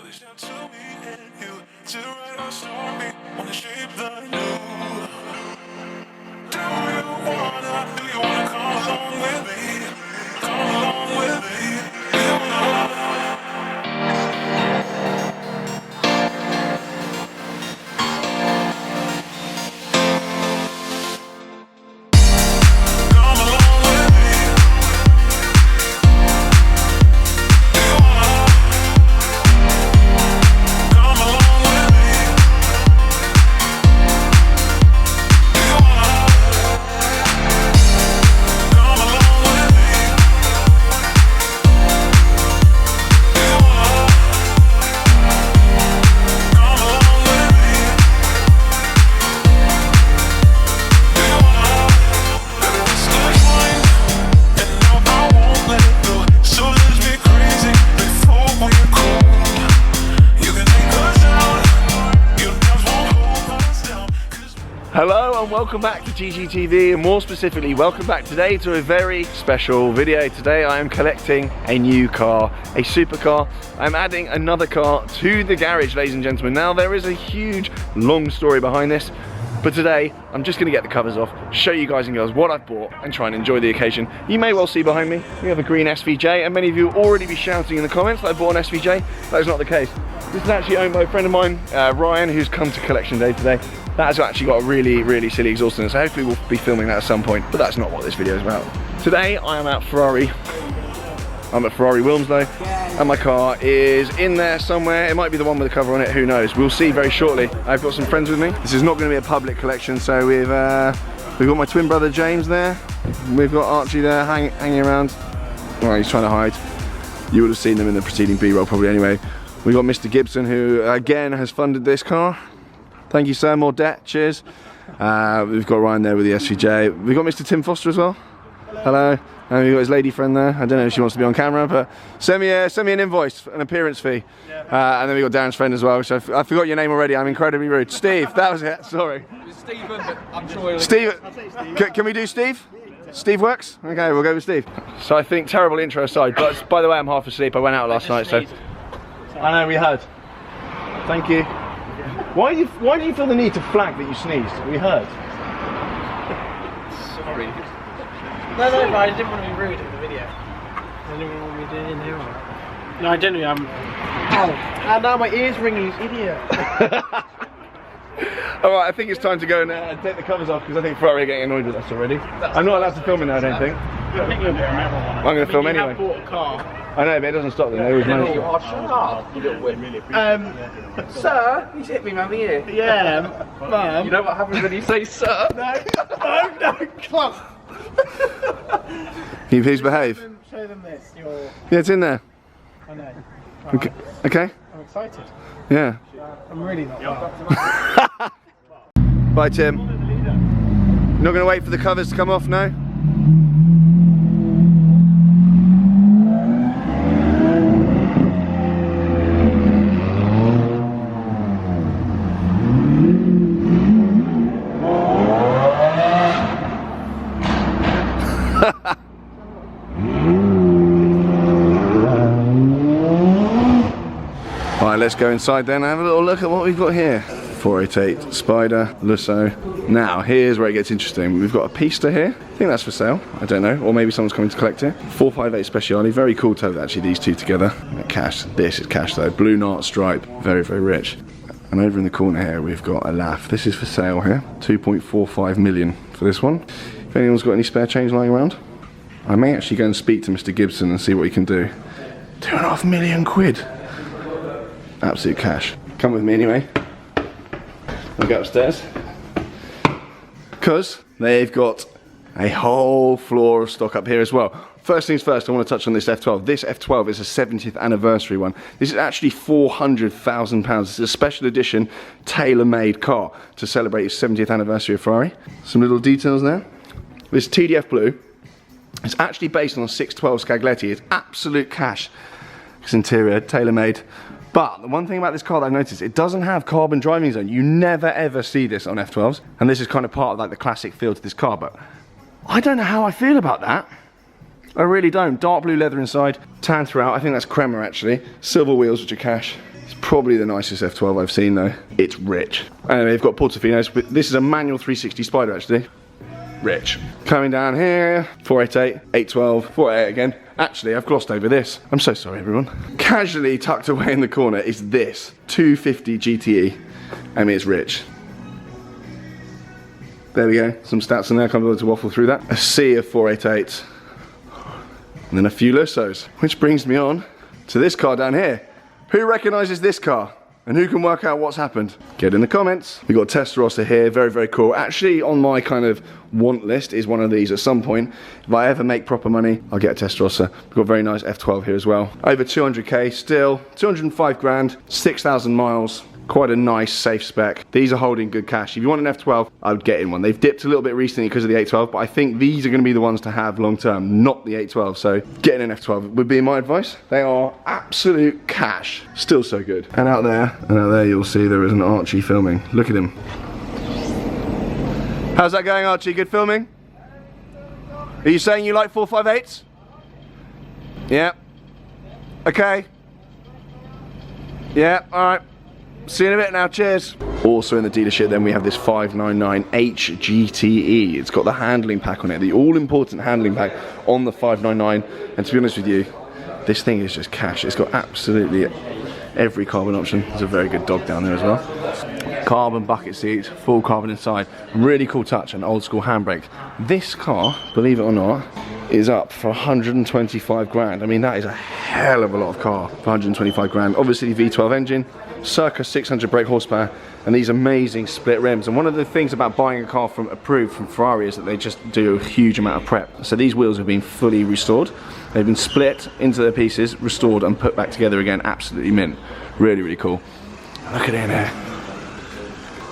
It's down to me and you to write our story on the shape that I knew. Do you wanna come along with me? Come along with me. Do you wanna? Hello and welcome back to GGTV, and more specifically welcome back today to a very special video. Today I am collecting a new car, a supercar. I'm adding another car to the garage, ladies and gentlemen. Now there is a huge long story behind this, but today I'm just going to get the covers off, show you guys and girls what I've bought and try and enjoy the occasion. You may well see behind me we have a green SVJ, and many of you will already be shouting in the comments that I bought an SVJ. That is not the case. This is actually owned by a friend of mine, Ryan, who's come to collection day today. That has actually got a really silly exhaust in it, so hopefully we'll be filming that at some point, but that's not what this video is about. Today I am at Ferrari. I'm at Ferrari Wilmslow, and my car is in there somewhere. It might be the one with the cover on it, who knows? We'll see very shortly. I've got some friends with me. This is not going to be a public collection, so we've got my twin brother James there. We've got Archie there hanging around. Well, he's trying to hide. You would have seen them in the preceding B-roll probably anyway. We've got Mr. Gibson, who again has funded this car. Thank you, sir. More debt. Cheers. We've got Ryan there with the SVJ. We've got Mr. Tim Foster as well. Hello. And we've got his lady friend there. I don't know if she wants to be on camera, but send me an invoice, an appearance fee. Yeah. And then we've got Darren's friend as well, which I forgot your name already. I'm incredibly rude. Steve, that was it. Sorry. It's Stephen, but I'm sure Steve. Can we do Steve? Steve works? Okay, we'll go with Steve. So I think, terrible intro aside, but by the way, I'm half asleep. I went out last night, so. I know, we heard. Thank you. Why do you feel the need to flag that you sneezed? We heard. sorry. No, but I didn't want to be rude in the video. I didn't want me doing it. No, I didn't. And now my ear's ringing, idiot. Alright, I think it's time to go and take the covers off, because I think Ferrari are getting annoyed with us already. I'm not allowed to film it now, I don't think. I think you'll do another one. I'm going to film anyway. You have bought a car. I know, but it doesn't stop them. They always manage to. Oh, shut up, you little win. Sir, You hit me around the ear. yeah, mum. You know what happens when you say sir? No, clump. Can you please behave? Show them this. Yeah, it's in there. I know. Okay. Okay? I'm excited. Yeah. I'm really not. Well. Bye, Tim. Not going to wait for the covers to come off now? Alright, let's go inside then and have a little look at what we've got here. 488 Spider, Lusso. Now, here's where it gets interesting. We've got a Pista here. I think that's for sale. I don't know. Or maybe someone's coming to collect it. 458 Speciale. Very cool to have actually these two together. Cash. This is cash though. Blue Nart stripe. Very rich. And over in the corner here, we've got a Laugh. This is for sale here. 2.45 million for this one. If anyone's got any spare change lying around, I may actually go and speak to Mr. Gibson and see what he can do. 2.5 million quid. Absolute cash. Come with me anyway. I'll go upstairs. Because they've got a whole floor of stock up here as well. First things first, I want to touch on this F12. This F12 is a 70th anniversary one. This is actually £400,000. It's a special edition, tailor-made car to celebrate its 70th anniversary of Ferrari. Some little details there. This TDF Blue is actually based on a 612 Scaglietti. It's absolute cash. It's interior, tailor-made. But the one thing about this car that I've noticed, it doesn't have carbon driving zone. You never ever see this on F12s. And this is kind of part of like the classic feel to this car, but I don't know how I feel about that. I really don't. Dark blue leather inside, tan throughout. I think that's crema actually. Silver wheels, which are cash. It's probably the nicest F12 I've seen though. It's rich. Anyway, they've got Portofinos, but this is a manual 360 Spider actually. Rich. Coming down here, 488, 812, 488 again. Actually, I've glossed over this. I'm so sorry, everyone. Casually tucked away in the corner is this 250 GTE. I mean, it's rich. There we go. Some stats in there. Can't bother to waffle through that. A sea of 488s. And then a few Lussos. Which brings me on to this car down here. Who recognises this car? And who can work out what's happened? Get in the comments. We've got Testarossa here, very, very cool. Actually, on my kind of want list is one of these at some point. If I ever make proper money, I'll get a Testarossa. We've got a very nice F12 here as well. Over 200k still, 205 grand, 6,000 miles. Quite a nice, safe spec. These are holding good cash. If you want an F12, I would get in one. They've dipped a little bit recently because of the 812, but I think these are going to be the ones to have long term, not the 812. So getting an F12 would be my advice. They are absolute cash. Still so good. And out there you'll see there is an Archie filming. Look at him. How's that going, Archie? Good filming? Are you saying you like 458s? Yeah. Okay. Yeah, alright. See you in a bit now, cheers. Also in the dealership then we have this 599H GTE. It's got the handling pack on it, the all-important handling pack on the 599. And to be honest with you, this thing is just cash. It's got absolutely every carbon option. There's a very good dog down there as well. Carbon bucket seats, full carbon inside. Really cool touch and old school handbrake. This car, believe it or not, is up for 125 grand. I mean, that is a hell of a lot of car for 125 grand. Obviously V12 engine, circa 600 brake horsepower, and these amazing split rims. And one of the things about buying a car from approved from Ferrari is that they just do a huge amount of prep. So these wheels have been fully restored. They've been split into their pieces, restored and put back together again. Absolutely mint. Really, really cool. Look at it in there.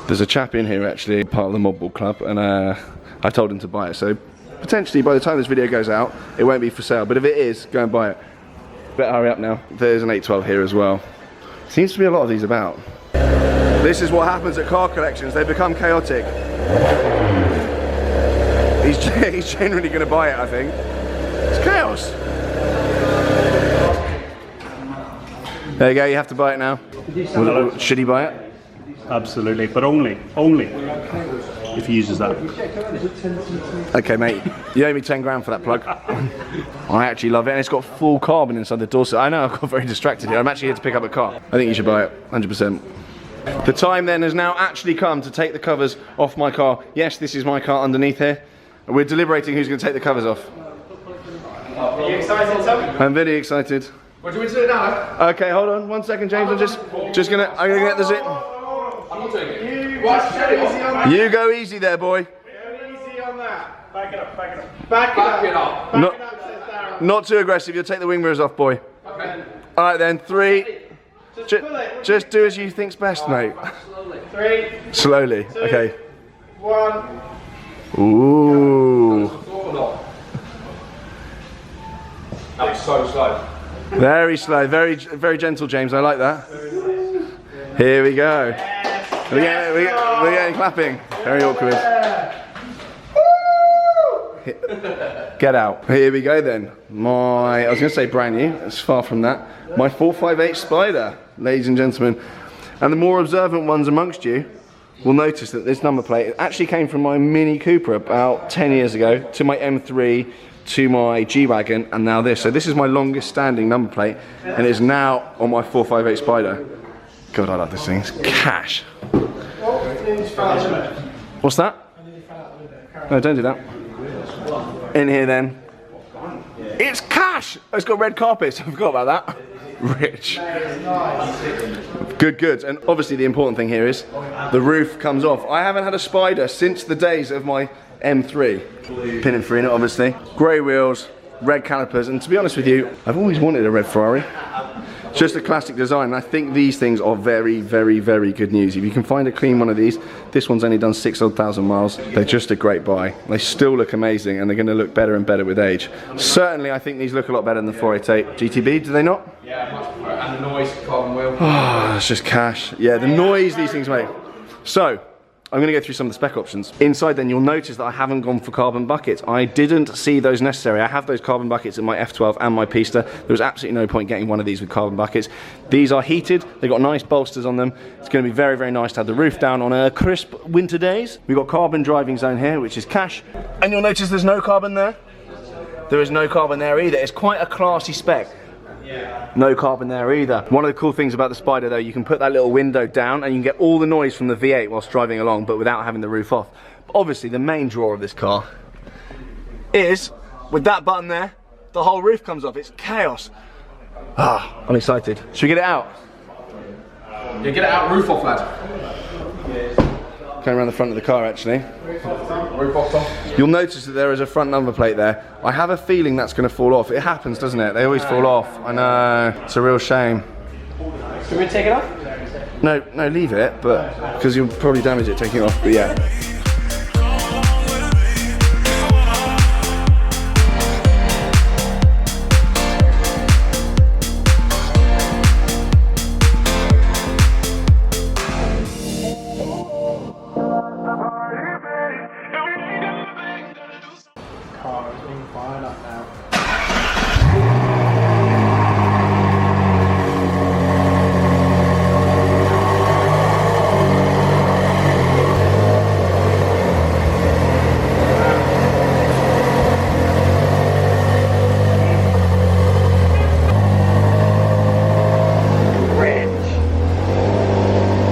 There's a chap in here actually, part of the Mob Ball Club, and I told him to buy it. So potentially by the time this video goes out, it won't be for sale. But if it is, go and buy it. Better hurry up now. There's an 812 here as well. Seems to be a lot of these about. This is what happens at car collections. They become chaotic. He's genuinely going to buy it, I think. It's chaos. There you go, you have to buy it now. Should he buy it? Absolutely, but only if he uses that. Okay, mate, you owe me 10 grand for that plug. I actually love it, and it's got full carbon inside the door, so I know I've got very distracted here. I'm actually here to pick up a car. I think you should buy it, 100%. The time then has now actually come to take the covers off my car. Yes, this is my car underneath here. We're deliberating who's going to take the covers off. Are you excited, Tom? I'm very excited. What do we do now? Okay, hold on 1 second, James. I'm gonna get the zip. I'm not doing it. You go easy there, boy. Go easy on that. Back it up, back it up. Back it up. Not, Back it up, says Darren. not too aggressive. You'll take the wing mirrors off, boy. Okay. All right then, 3. Just pull it. Just do as you think's best, mate. Slowly. 3, Slowly. 2, Okay. 1. Ooh. That was so slow. Very slow. Very, very gentle, James. I like that. Here we go. We're getting clapping. Very awkward. Get out. Here we go then. I was going to say brand new. It's far from that. My 458 Spider, ladies and gentlemen. And the more observant ones amongst you will notice that this number plate actually came from my Mini Cooper about 10 years ago to my M3, to my G-Wagon, and now this. So this is my longest standing number plate, and it's now on my 458 Spider. God, I love this thing. It's cash. What's that? No, don't do that. In here then. It's cash! It's got red carpets. I forgot about that. Rich. Good, good. And obviously the important thing here is the roof comes off. I haven't had a Spider since the days of my M3. Pin and free in it, obviously. Grey wheels, red calipers, and to be honest with you, I've always wanted a red Ferrari. It's just a classic design, and I think these things are very, very, very good news. If you can find a clean one of these, this one's only done 6,000 miles. They're just a great buy. They still look amazing, and they're going to look better and better with age. Certainly, I think these look a lot better than the 488 GTB, do they not? Yeah, much better. And the noise, carbon wheel. Oh, it's just cash. Yeah, the noise these things make. So, I'm going to go through some of the spec options. Inside then, you'll notice that I haven't gone for carbon buckets. I didn't see those necessary. I have those carbon buckets in my F12 and my Pista. There was absolutely no point getting one of these with carbon buckets. These are heated. They've got nice bolsters on them. It's going to be very, very nice to have the roof down on crisp winter days. We've got carbon driving zone here, which is cash. And you'll notice there's no carbon there. There is no carbon there either. It's quite a classy spec. No carbon there either. One of the cool things about the Spider though, you can put that little window down and you can get all the noise from the V8 whilst driving along, but without having the roof off. But obviously the main draw of this car is, with that button there, the whole roof comes off. It's chaos. Ah, I'm excited. Should we get it out? Yeah, get it out, roof off, lad. Going around the front of the car actually. Roof off, Tom. You'll notice that there is a front number plate there. I have a feeling that's going to fall off. It happens, doesn't it? They always fall off. I know. It's a real shame. Can we take it off? No, leave it, but because you'll probably damage it taking it off. But yeah. Car is being fired up now.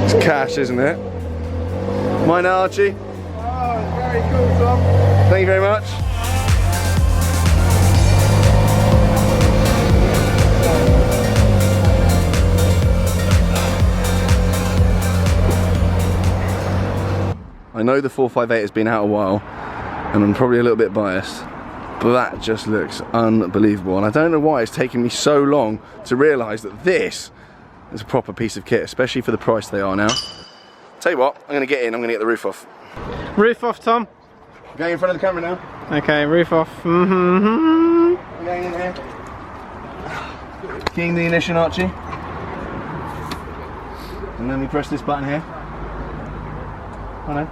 It's cash, isn't it? Mine, Archie. Oh, it's very cool, Tom. Thank you very much. I know the 458 has been out a while, and I'm probably a little bit biased, but that just looks unbelievable. And I don't know why it's taken me so long to realise that this is a proper piece of kit, especially for the price they are now. Tell you what, I'm going to get in, I'm going to get the roof off. Roof off, Tom. Going in front of the camera now. Okay, roof off. I'm going in here. Keying the ignition, Archie. And then we press this button here. Oh no.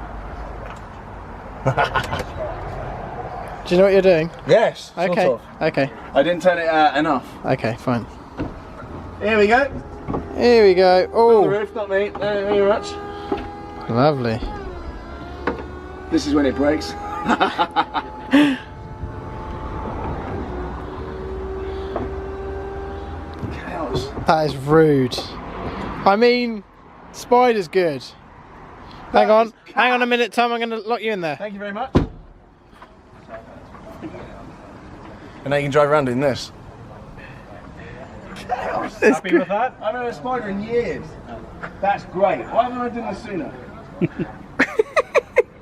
Do you know what you're doing? Yes, Okay. sort of. Okay. I didn't turn it enough. Okay, fine. Here we go. Here we go. On the Oh, roof, not me. Thank you very much. lovely. This is when it breaks. Chaos. That is rude. I mean, Spider's good. Hang on a minute, Tom. I'm going to lock you in there. Thank you very much. And now you can drive around in this. Chaos. Happy with that? I haven't had a Spider in years. That's great. Why haven't I done this sooner?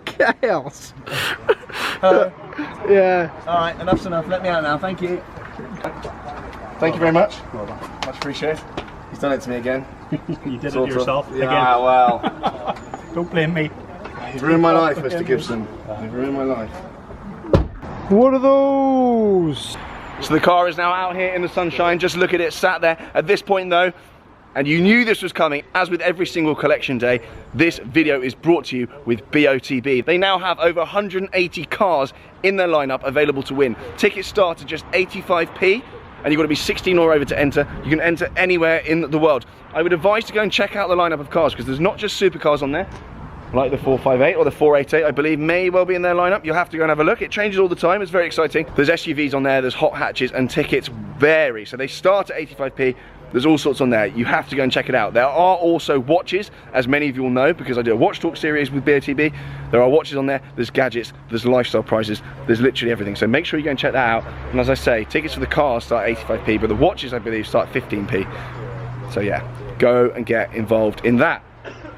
Chaos. Hello. Yeah. Alright, enough's enough. Let me out now. Thank you. Thank you very much. Much appreciated. He's done it to me again. You did Sort it of. yourself Yeah, again. well. Don't blame me. You've ruined my life, Mr. Gibson. You've ruined my life. What are those? So the car is now out here in the sunshine. Just look at it sat there. At this point though, and you knew this was coming, as with every single collection day, this video is brought to you with BOTB. They now have over 180 cars in their lineup available to win. Tickets start at just 85p, and you've got to be 16 or over to enter. You can enter anywhere in the world. I would advise to go and check out the lineup of cars, because there's not just supercars on there, like the 458 or the 488, I believe may well be in their lineup. You'll have to go and have a look. It changes all the time. It's very exciting. There's SUVs on there, there's hot hatches, and tickets vary. So they start at 85p. There's all sorts on there. You have to go and check it out. There are also watches, as many of you will know, because I do a Watch Talk series with BOTB. There are watches on there, there's gadgets, there's lifestyle prices, there's literally everything. So make sure you go and check that out. And as I say, tickets for the cars start 85p, but the watches, I believe, start 15p. So yeah, go and get involved in that.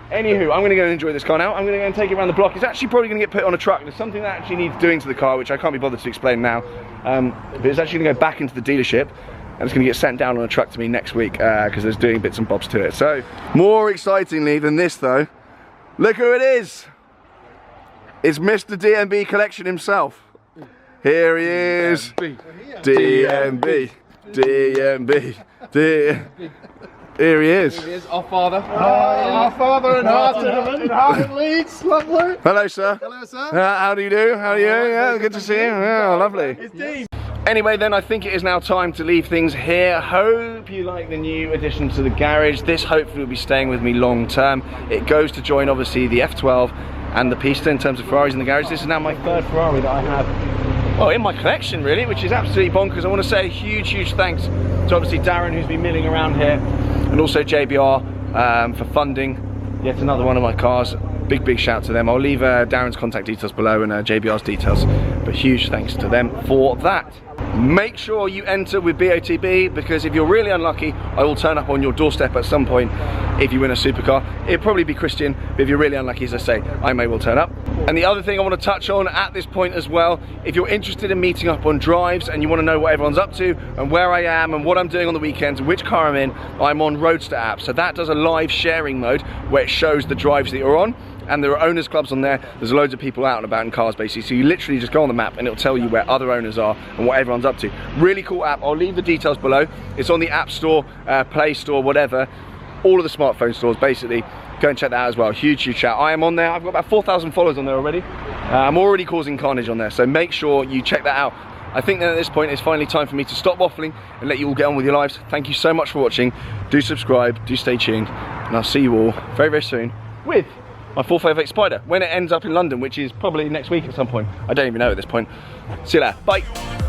Anywho, I'm going to go and enjoy this car now. I'm going to go and take it around the block. It's actually probably going to get put on a truck. There's something that actually needs doing to the car, which I can't be bothered to explain now. But it's actually going to go back into the dealership, and it's going to get sent down on a truck to me next week, because there's doing bits and bobs to it. So, more excitingly than this though, look who it is. It's Mr. DMB Collection himself. Here he is. DMB. DMB. DMB. Here he is. Here is our father. Our father in Harton Leeds, lovely. Hello, sir. Hello, sir. How do you do? How are you? Yeah, good to see you. Yeah, lovely. It's Dean. Anyway, then I think it is now time to leave things here. Hope you like the new addition to the garage. This hopefully will be staying with me long term. It goes to join obviously the F12 and the Pista in terms of Ferraris in the garage. This is now my third Ferrari that I have, well, in my collection really, which is absolutely bonkers. I want to say a huge thanks to obviously Darren, who's been milling around here, and also JBR for funding yet another one of my cars. Big shout to them. I'll leave Darren's contact details below and JBR's details, but huge thanks to them for that. Make sure you enter with BOTB, because if you're really unlucky, I will turn up on your doorstep at some point if you win a supercar. It'll probably be Christian, but if you're really unlucky, as I say, I may well turn up. And the other thing I want to touch on at this point as well, if you're interested in meeting up on drives and you want to know what everyone's up to and where I am and what I'm doing on the weekends and which car I'm in, I'm on Roadster app. So that does a live sharing mode where it shows the drives that you're on. And there are owners clubs on there. There's loads of people out and about in cars basically. So you literally just go on the map and it'll tell you where other owners are and what everyone's up to. Really cool app. I'll leave the details below. It's on the App Store, Play Store, whatever. All of the smartphone stores basically. Go and check that out as well. Huge shout. I am on there. I've got about 4,000 followers on there already. I'm already causing carnage on there. So make sure you check that out. I think that at this point it's finally time for me to stop waffling and let you all get on with your lives. Thank you so much for watching. Do subscribe, do stay tuned, and I'll see you all very soon with my 458 Spider when it ends up in London, which is probably next week at some point. I don't even know at this point. See you later. Bye.